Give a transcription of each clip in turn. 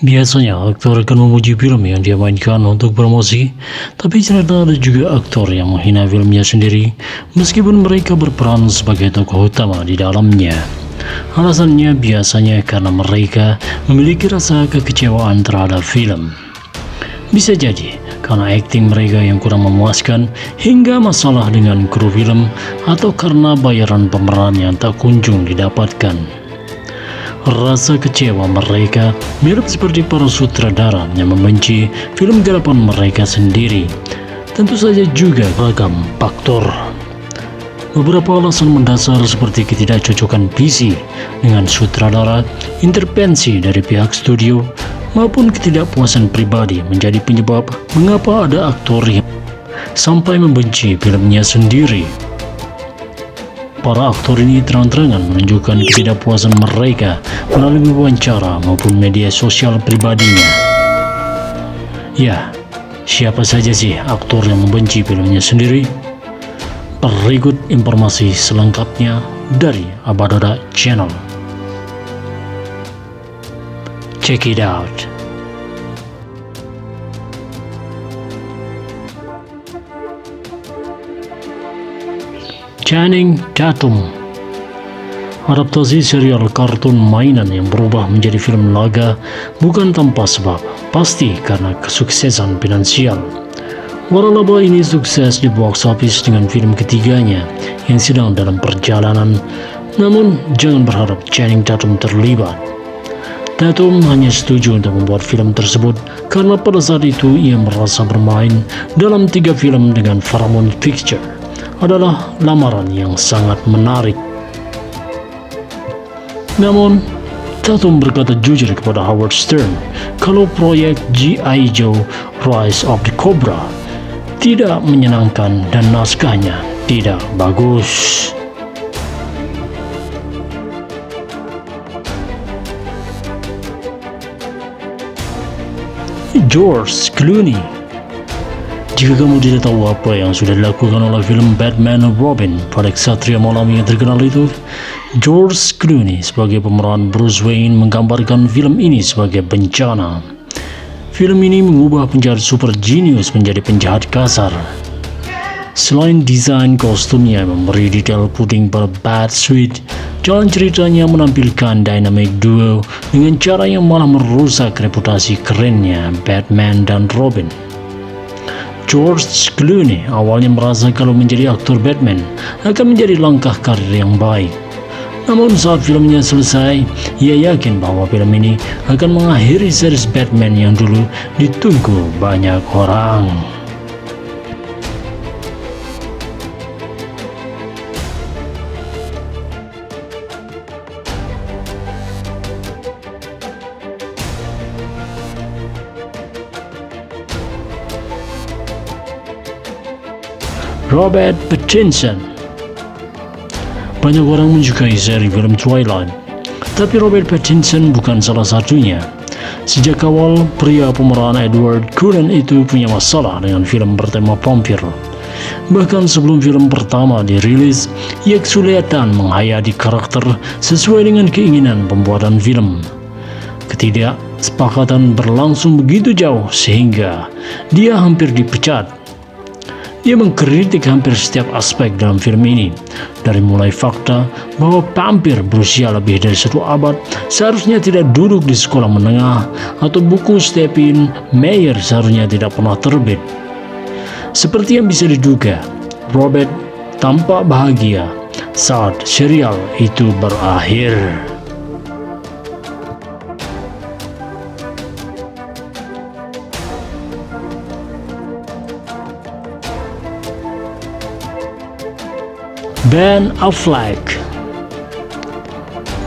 Biasanya aktor akan memuji film yang dia mainkan untuk promosi, tapi ternyata ada juga aktor yang menghina filmnya sendiri meskipun mereka berperan sebagai tokoh utama di dalamnya. Alasannya biasanya karena mereka memiliki rasa kekecewaan terhadap film. Bisa jadi karena akting mereka yang kurang memuaskan, hingga masalah dengan kru film, atau karena bayaran pemeran yang tak kunjung didapatkan. Rasa kecewa mereka mirip seperti para sutradara yang membenci film garapan mereka sendiri. Tentu saja juga beragam faktor. Beberapa alasan mendasar seperti ketidakcocokan visi dengan sutradara, intervensi dari pihak studio, maupun ketidakpuasan pribadi menjadi penyebab mengapa ada aktor yang sampai membenci filmnya sendiri. Para aktor ini terang-terangan menunjukkan ketidakpuasan mereka melalui wawancara maupun media sosial pribadinya. Ya, siapa saja sih aktor yang membenci filmnya sendiri? Berikut informasi selengkapnya dari Abadoda Channel. Check it out. Channing Tatum. Adaptasi serial kartun mainan yang berubah menjadi film laga bukan tanpa sebab, pasti karena kesuksesan finansial. Waralaba ini sukses di box office dengan film ketiganya yang sedang dalam perjalanan, namun jangan berharap Channing Tatum terlibat. Tatum hanya setuju untuk membuat film tersebut karena pada saat itu ia merasa bermain dalam 3 film dengan Paramount Pictures adalah lamaran yang sangat menarik. Namun, Tatum berkata jujur kepada Howard Stern kalau proyek G.I. Joe Rise of the Cobra tidak menyenangkan dan naskahnya tidak bagus. George Clooney. Jika kamu tidak tahu apa yang sudah dilakukan oleh film Batman and Robin pada Ksatria Malam yang terkenal itu, George Clooney sebagai pemeran Bruce Wayne menggambarkan film ini sebagai bencana. Film ini mengubah penjahat super jenius menjadi penjahat kasar. Selain desain kostumnya memberi detail puding pada Batsuit, jalan ceritanya menampilkan dynamic duo dengan cara yang malah merusak reputasi kerennya Batman dan Robin. George Clooney awalnya merasa kalau menjadi aktor Batman akan menjadi langkah karir yang baik. Namun saat filmnya selesai, ia yakin bahwa film ini akan mengakhiri series Batman yang dulu ditunggu banyak orang. Robert Pattinson. Banyak orang menyukai seri film Twilight, tapi Robert Pattinson bukan salah satunya. Sejak awal, pria pemeran Edward Cullen itu punya masalah dengan film bertema vampir. Bahkan sebelum film pertama dirilis, ia kesulitan menghayati karakter sesuai dengan keinginan pembuatan film. Ketidaksepakatan berlangsung begitu jauh sehingga dia hampir dipecat. Ia mengkritik hampir setiap aspek dalam film ini, dari mulai fakta bahwa vampir berusia lebih dari 1 abad seharusnya tidak duduk di sekolah menengah, atau buku Stephen Meyer seharusnya tidak pernah terbit. Seperti yang bisa diduga, Robert tampak bahagia saat serial itu berakhir. Ben Affleck.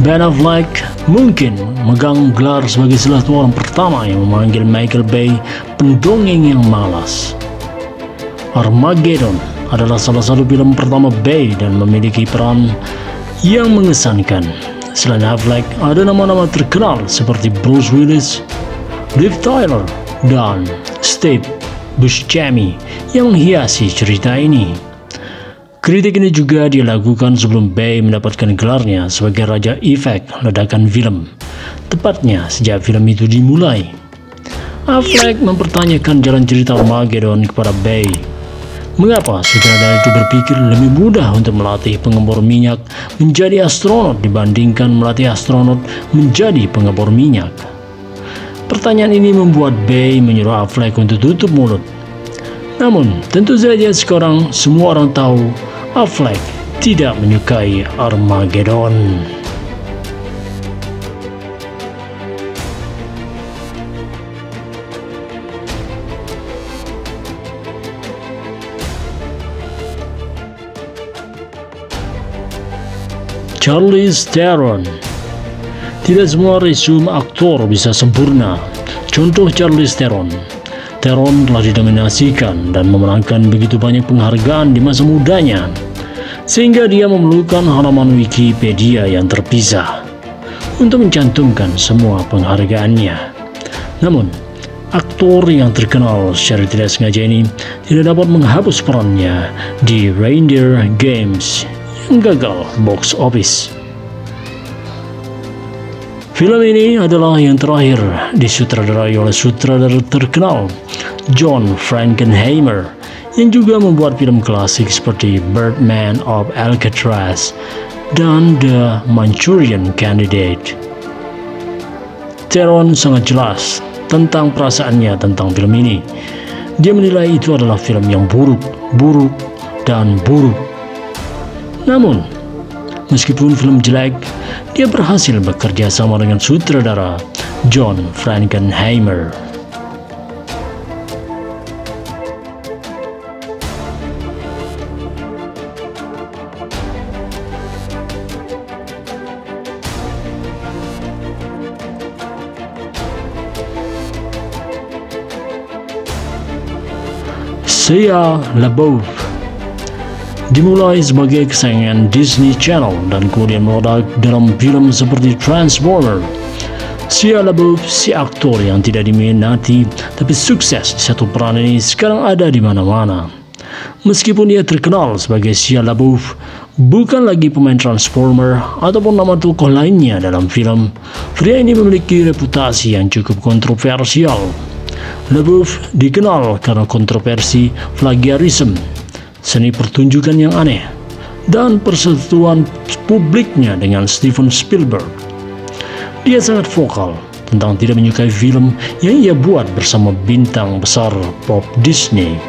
Ben Affleck mungkin megang gelar sebagai salah satu orang pertama yang memanggil Michael Bay pendongeng yang malas. Armageddon adalah salah satu film pertama Bay dan memiliki peran yang mengesankan. Selain Affleck, ada nama-nama terkenal seperti Bruce Willis, Liv Tyler, dan Steve Buscemi yang menghiasi cerita ini. Kritik ini juga dilakukan sebelum Bay mendapatkan gelarnya sebagai raja efek ledakan film. tepatnya sejak film itu dimulai. Affleck mempertanyakan jalan cerita Armageddon kepada Bay. Mengapa sutradara itu berpikir lebih mudah untuk melatih pengembor minyak menjadi astronot dibandingkan melatih astronot menjadi pengembor minyak? Pertanyaan ini membuat Bay menyuruh Affleck untuk tutup mulut. Namun, tentu saja sekarang semua orang tahu Affleck tidak menyukai Armageddon. Charlize Theron. Tidak semua resume aktor bisa sempurna. Contoh Charlize Theron. Theron telah didominasikan dan memenangkan begitu banyak penghargaan di masa mudanya, sehingga dia memerlukan halaman Wikipedia yang terpisah untuk mencantumkan semua penghargaannya. Namun, aktor yang terkenal secara tidak sengaja ini tidak dapat menghapus perannya di Reindeer Games yang gagal box office. Film ini adalah yang terakhir disutradarai oleh sutradara terkenal John Frankenheimer, yang juga membuat film klasik seperti Birdman of Alcatraz dan The Manchurian Candidate. Theron sangat jelas tentang perasaannya tentang film ini. Dia menilai itu adalah film yang buruk, dan buruk. Namun, meskipun film jelek, dia berhasil bekerja sama dengan sutradara John Frankenheimer. Shia LaBeouf dimulai sebagai kesayangan Disney Channel dan kemudian meledak dalam film seperti Transformer. Shia LaBeouf, si aktor yang tidak diminati tapi sukses di satu peran ini, sekarang ada di mana-mana. Meskipun dia terkenal sebagai Shia LaBeouf, bukan lagi pemain Transformer ataupun nama tokoh lainnya dalam film, pria ini memiliki reputasi yang cukup kontroversial. LaBeouf dikenal karena kontroversi plagiarisme, seni pertunjukan yang aneh, dan persetujuan publiknya dengan Steven Spielberg. Dia sangat vokal tentang tidak menyukai film yang ia buat bersama bintang besar pop Disney.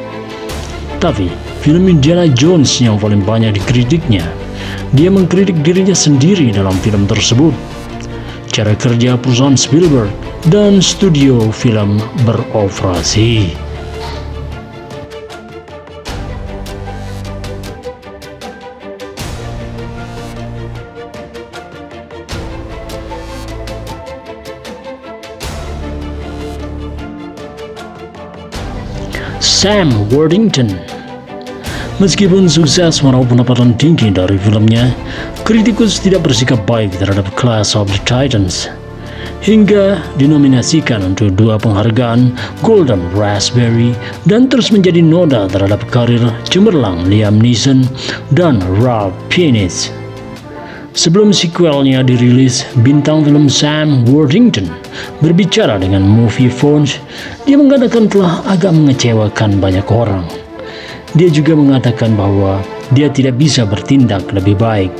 Tapi, film Indiana Jones yang paling banyak dikritiknya. Dia mengkritik dirinya sendiri dalam film tersebut, cara kerja perusahaan Spielberg, dan studio film beroperasi. Sam Worthington. Meskipun sukses meraup pendapatan tinggi dari filmnya, kritikus tidak bersikap baik terhadap Clash of the Titans, hingga dinominasikan untuk 2 penghargaan Golden Raspberry dan terus menjadi noda terhadap karir cemerlang Liam Neeson dan Ralph Fiennes. Sebelum sequelnya dirilis, bintang film Sam Worthington berbicara dengan Movie Phone. Dia mengatakan telah agak mengecewakan banyak orang. Dia juga mengatakan bahwa dia tidak bisa bertindak lebih baik,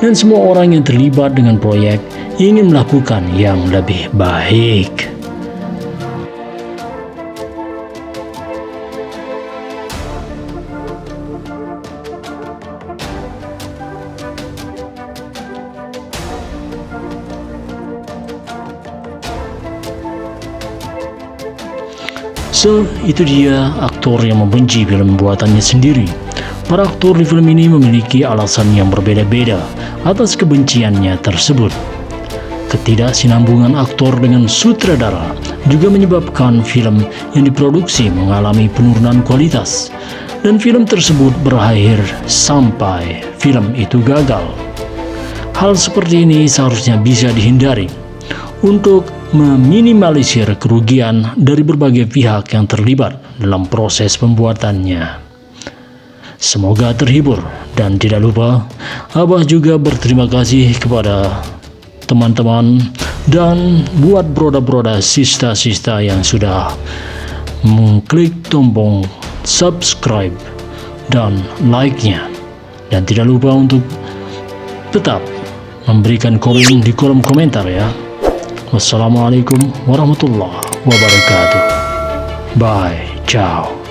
dan semua orang yang terlibat dengan proyek ingin melakukan yang lebih baik. So, itu dia aktor yang membenci film buatannya sendiri. Para aktor di film ini memiliki alasan yang berbeda-beda atas kebenciannya tersebut. Ketidaksinambungan aktor dengan sutradara juga menyebabkan film yang diproduksi mengalami penurunan kualitas, dan film tersebut berakhir sampai film itu gagal. Hal seperti ini seharusnya bisa dihindari untuk meminimalisir kerugian dari berbagai pihak yang terlibat dalam proses pembuatannya. Semoga terhibur, dan tidak lupa Abah juga berterima kasih kepada teman-teman Dan buat broda-broda sista-sista yang sudah mengklik tombol subscribe dan like-nya, dan tidak lupa untuk tetap memberikan komen di kolom komentar ya. Wassalamualaikum warahmatullahi wabarakatuh. Bye, ciao.